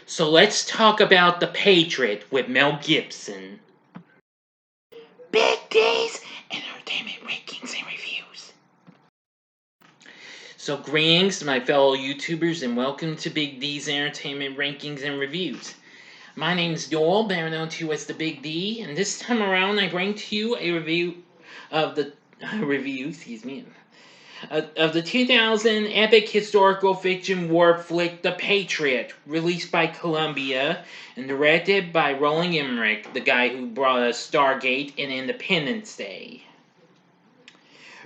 So let's talk about The Patriot with Mel Gibson. Big D's Entertainment Rankings and Reviews. So greetings, my fellow YouTubers, and welcome to Big D's Entertainment Rankings and Reviews. My name is Doyle, better known to you as the Big D, and this time around I bring to you a review of the of the 2000 epic historical fiction war flick The Patriot, released by Columbia and directed by Roland Emmerich, the guy who brought us Stargate and Independence Day.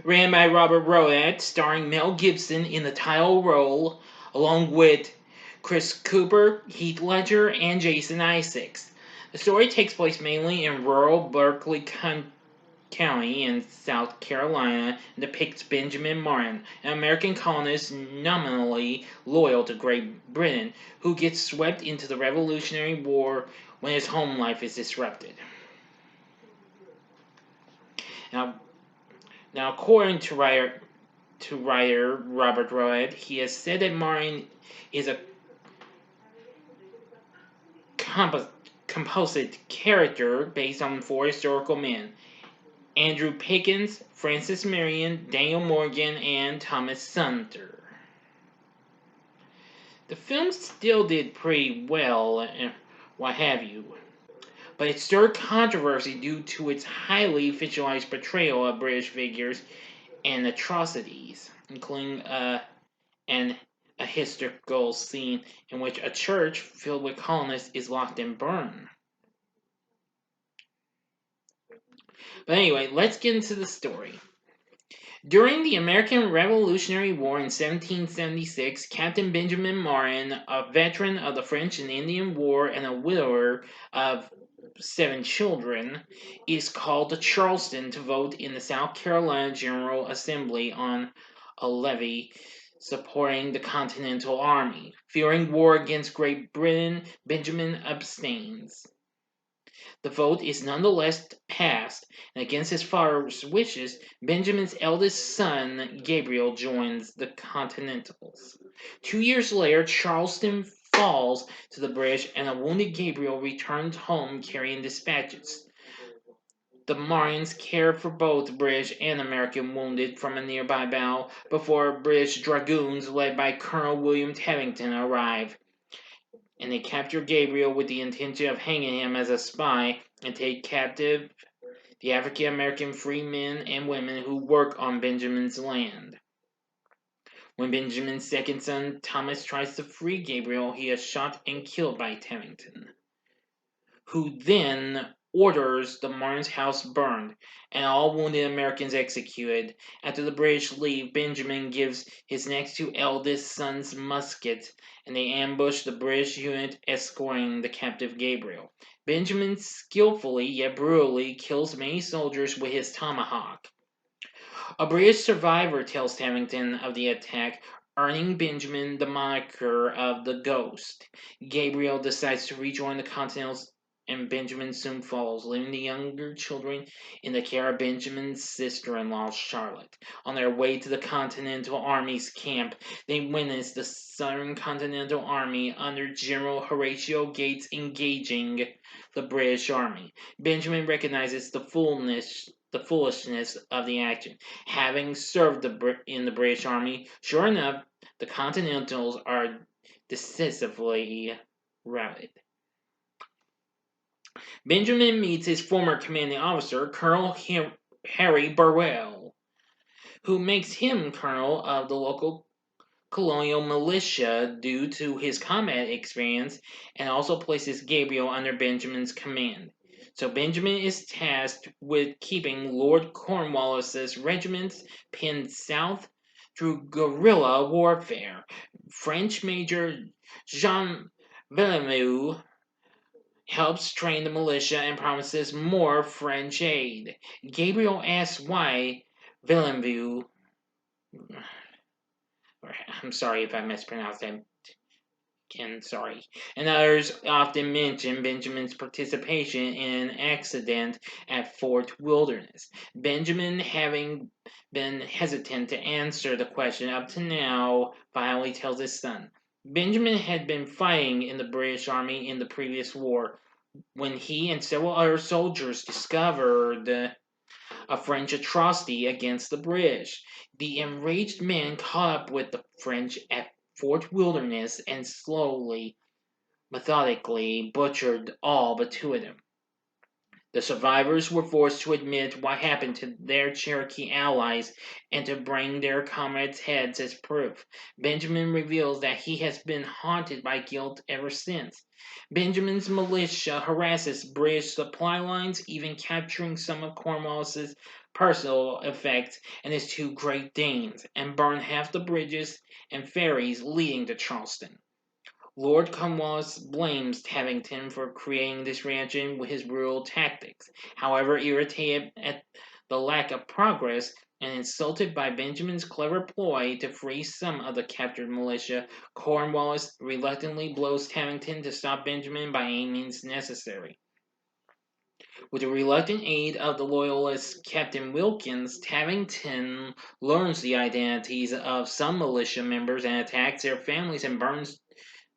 Written by Robert Rodat, starring Mel Gibson in the title role, along with Chris Cooper, Heath Ledger, and Jason Isaacs. The story takes place mainly in rural Berkeley County in South Carolina and depicts Benjamin Martin, an American colonist nominally loyal to Great Britain, who gets swept into the Revolutionary War when his home life is disrupted. Now according to writer Robert Rodat, he has said that Martin is a composite character based on four historical men: Andrew Pickens, Francis Marion, Daniel Morgan, and Thomas Sumter. The film still did pretty well, and what have you, but it stirred controversy due to its highly fictionalized portrayal of British figures and atrocities, including a historical scene in which a church filled with colonists is locked and burned. But anyway, let's get into the story. During the American Revolutionary War in 1776, Captain Benjamin Martin, a veteran of the French and Indian War and a widower of 7 children, is called to Charleston to vote in the South Carolina General Assembly on a levy supporting the Continental Army. Fearing war against Great Britain, Benjamin abstains. The vote is nonetheless passed, and against his father's wishes, Benjamin's eldest son, Gabriel, joins the Continentals. 2 years later, Charleston falls to the British, and a wounded Gabriel returns home carrying dispatches. The Marines care for both British and American wounded from a nearby battle before British dragoons led by Colonel William Tevington arrive, and they capture Gabriel with the intention of hanging him as a spy and take captive the African-American free men and women who work on Benjamin's land. When Benjamin's second son, Thomas, tries to free Gabriel, he is shot and killed by Tevington, who then orders the Martin's house burned and all wounded Americans executed. After the British leave, Benjamin gives his next 2 eldest sons muskets, and they ambush the British unit escorting the captive Gabriel. Benjamin skillfully yet brutally kills many soldiers with his tomahawk. A British survivor tells Tevington of the attack, earning Benjamin the moniker of the Ghost. Gabriel decides to rejoin the Continentals, and Benjamin soon follows, leaving the younger children in the care of Benjamin's sister-in-law, Charlotte. On their way to the Continental Army's camp, they witness the Southern Continental Army under General Horatio Gates engaging the British Army. Benjamin recognizes the foolishness of the action. Having served in the British Army, sure enough, the Continentals are decisively routed. Benjamin meets his former commanding officer, Colonel Harry Burwell, who makes him colonel of the local colonial militia due to his combat experience, and also places Gabriel under Benjamin's command. So Benjamin is tasked with keeping Lord Cornwallis's regiments pinned south through guerrilla warfare. French Major Jean Villeneuve helps train the militia and promises more French aid. Gabriel asks why Villeneuve, I'm sorry if I mispronounced that, again, sorry, and others often mention Benjamin's participation in an accident at Fort Wilderness. Benjamin, having been hesitant to answer the question up to now, finally tells his son, Benjamin had been fighting in the British Army in the previous war when he and several other soldiers discovered a French atrocity against the British. The enraged men caught up with the French at Fort Wilderness and slowly, methodically butchered all but two of them. The survivors were forced to admit what happened to their Cherokee allies and to bring their comrades' heads as proof. Benjamin reveals that he has been haunted by guilt ever since. Benjamin's militia harasses British supply lines, even capturing some of Cornwallis's personal effects and his two Great Danes, and burn half the bridges and ferries leading to Charleston. Lord Cornwallis blames Tavington for creating this reaction with his brutal tactics. However, irritated at the lack of progress and insulted by Benjamin's clever ploy to free some of the captured militia, Cornwallis reluctantly blows Tavington to stop Benjamin by any means necessary. With the reluctant aid of the loyalist Captain Wilkins, Tavington learns the identities of some militia members and attacks their families and burns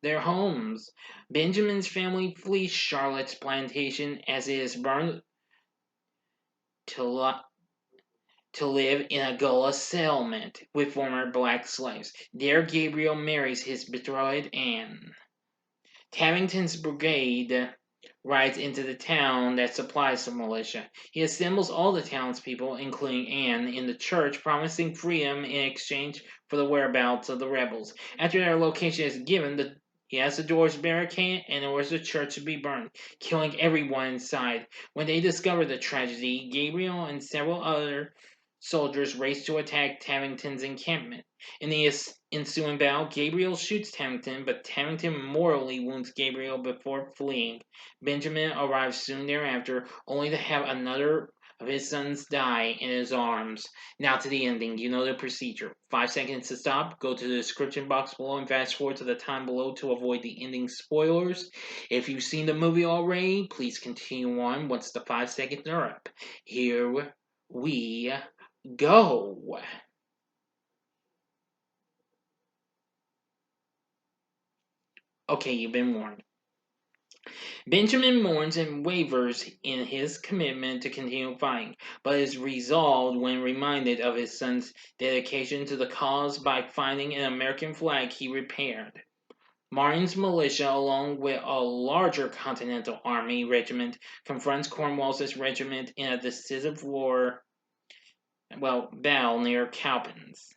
their homes. Benjamin's family flees Charlotte's plantation as it is burned to, to live in a gullah settlement with former black slaves. There, Gabriel marries his betrothed Anne. Tavington's brigade rides into the town that supplies the militia. He assembles all the townspeople, including Anne, in the church, promising freedom in exchange for the whereabouts of the rebels. After their location is given, he has the doors barricaded and orders the church to be burned, killing everyone inside. When they discover the tragedy, Gabriel and several other soldiers race to attack Tavington's encampment. In the ensuing battle, Gabriel shoots Tavington, but Tavington mortally wounds Gabriel before fleeing. Benjamin arrives soon thereafter, only to have another of his sons die in his arms. Now to the ending. You know the procedure. 5 seconds to stop. Go to the description box below and fast forward to the time below to avoid the ending spoilers. If you've seen the movie already, please continue on once the 5 seconds are up. Here we go. Okay, you've been warned. Benjamin mourns and wavers in his commitment to continue fighting, but is resolved when reminded of his son's dedication to the cause by finding an American flag he repaired. Martin's militia, along with a larger Continental Army regiment, confronts Cornwallis's regiment in a decisive battle near Cowpens.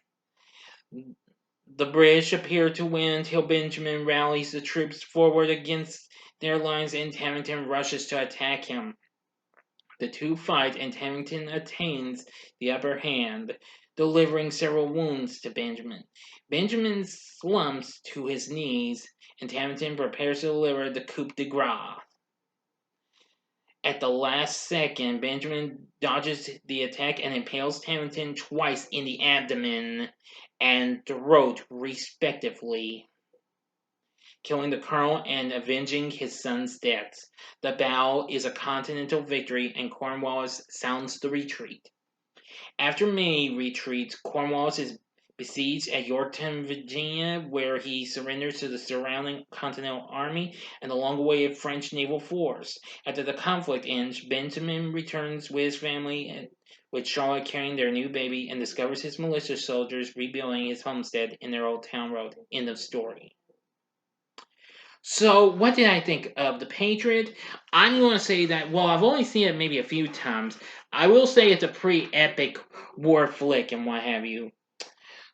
The British appear to win until Benjamin rallies the troops forward against their lines and Tavington rushes to attack him. The two fight and Tavington attains the upper hand, delivering several wounds to Benjamin. Benjamin slumps to his knees and Tavington prepares to deliver the coup de grace. At the last second, Benjamin dodges the attack and impales Tavington twice in the abdomen and throat, respectively, killing the colonel and avenging his son's deaths. The battle is a continental victory, and Cornwallis sounds the retreat. After many retreats, Cornwallis is besieged at Yorktown, Virginia, where he surrenders to the surrounding Continental Army and the long-awaited French naval force. After the conflict ends, Benjamin returns with his family, with Charlotte carrying their new baby, and discovers his militia soldiers rebuilding his homestead in their old town road. End of story. So, what did I think of The Patriot? I'm going to say that, well, I've only seen it maybe a few times. I will say it's a pretty epic war flick and what have you.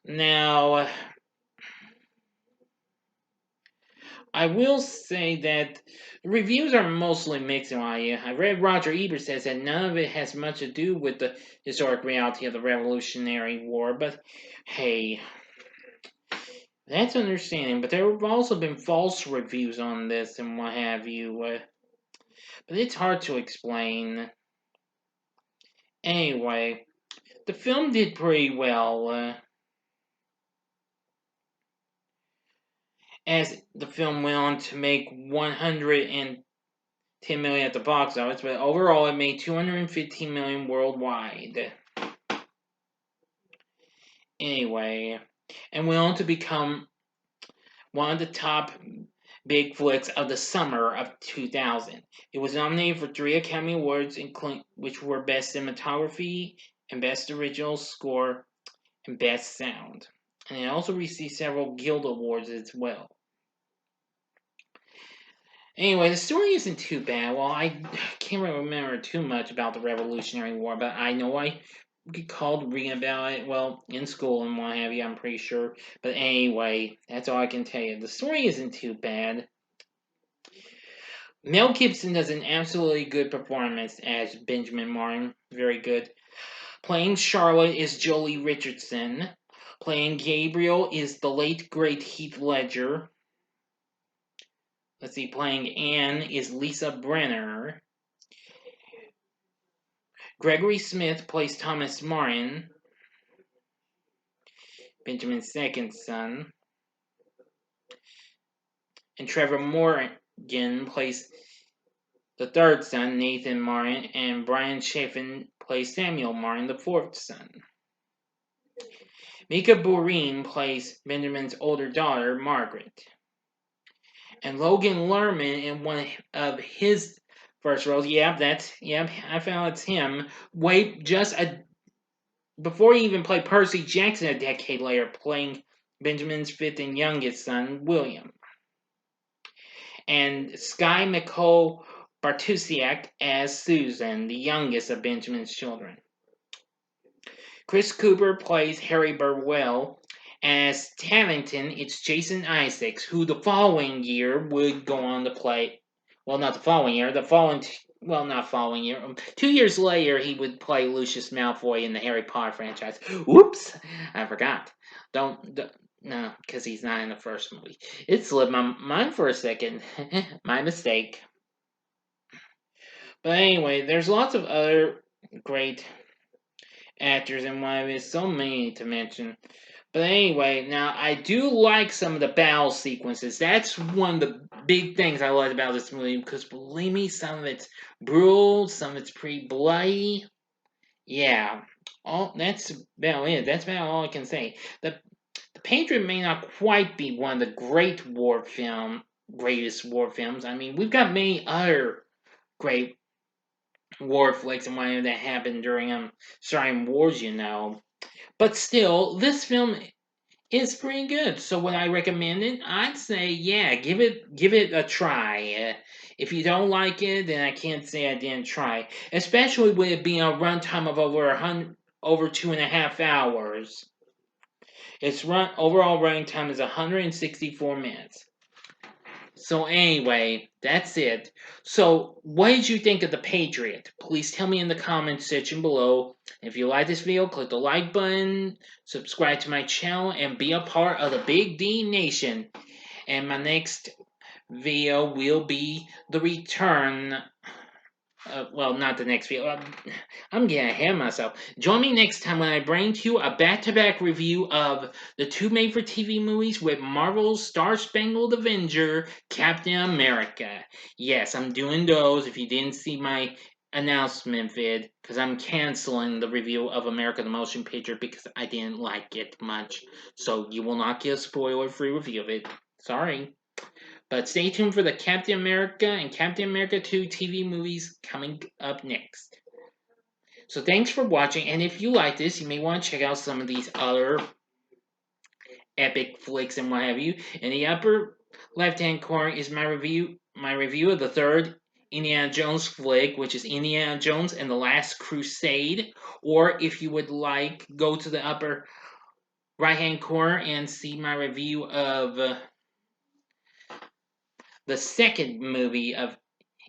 Now, I will say that reviews are mostly mixed in my I read Roger Ebert says that none of it has much to do with the historic reality of the Revolutionary War, but hey, that's understanding. But there have also been false reviews on this and what have you. But it's hard to explain. Anyway, the film did pretty well. As the film went on to make 110 million at the box office, but overall it made 215 million worldwide. Anyway, and went on to become one of the top big flicks of the summer of 2000. It was nominated for 3 Academy Awards, which were Best Cinematography and Best Original Score and Best Sound. And it also received several Guild Awards as well. Anyway, the story isn't too bad. Well, I can't really remember too much about the Revolutionary War, but I know I recalled reading about it, well, in school and what have you, I'm pretty sure. But anyway, that's all I can tell you. The story isn't too bad. Mel Gibson does an absolutely good performance as Benjamin Martin. Very good. Playing Charlotte is Jolie Richardson. Playing Gabriel is the late, great Heath Ledger. Let's see, playing Anne is Lisa Brenner. Gregory Smith plays Thomas Martin, Benjamin's second son. And Trevor Morgan plays the third son, Nathan Martin, and Brian Chaffin plays Samuel Martin, the fourth son. Mika Bourine plays Benjamin's older daughter, Margaret. And Logan Lerman in one of his first roles, I found it's him. Before he even played Percy Jackson a decade later, playing Benjamin's fifth and youngest son, William. And Sky Nicole Bartusiak as Susan, the youngest of Benjamin's children. Chris Cooper plays Harry Burwell. As Tavington, it's Jason Isaacs, who the following year would go on to play. Well, not the following year. Not following year. 2 years later, he would play Lucius Malfoy in the Harry Potter franchise. Whoops, I forgot. No, because he's not in the first movie. It slipped my mind for a second. My mistake. But anyway, there's lots of other great actors in one of it. So many to mention. But anyway, now I do like some of the battle sequences. That's one of the big things I like about this movie, because believe me, some of it's brutal, some of it's pretty bloody. Yeah, that's about it. That's about all I can say. The Patriot may not quite be one of the greatest war films. I mean, we've got many other great war flicks and whatever that happened during starting wars, But still, this film is pretty good. So would I recommend it? I'd say give it a try. If you don't like it, then I can't say I didn't try. Especially with it being a runtime of over 2.5 hours. Its overall running time is 164 minutes. So anyway, that's it. So what did you think of The Patriot? Please tell me in the comments section below. If you like this video, click the like button, subscribe to my channel, and be a part of the Big D Nation. And my next video will be the return. Not the next video. I'm getting ahead of myself. Join me next time when I bring to you a back-to-back review of the 2 made-for-TV movies with Marvel's Star-Spangled Avenger, Captain America. Yes, I'm doing those if you didn't see my announcement vid, because I'm canceling the review of America the Motion Picture because I didn't like it much. So you will not get a spoiler-free review of it. Sorry. But stay tuned for the Captain America and Captain America 2 TV movies coming up next. So thanks for watching, and if you like this, you may want to check out some of these other epic flicks and what have you. In the upper left-hand corner is my review of the third Indiana Jones flick, which is Indiana Jones and the Last Crusade. Or if you would like, go to the upper right-hand corner and see my review of the second movie of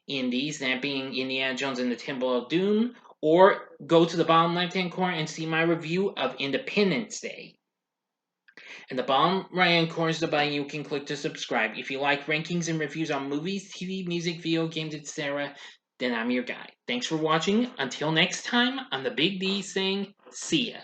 Indies, that being Indiana Jones and the Temple of Doom, or go to the bottom left-hand corner and see my review of Independence Day. And the bottom right-hand corner is the button you can click to subscribe. If you like rankings and reviews on movies, TV, music, video games, etc., then I'm your guy. Thanks for watching. Until next time, I'm the Big D saying, see ya.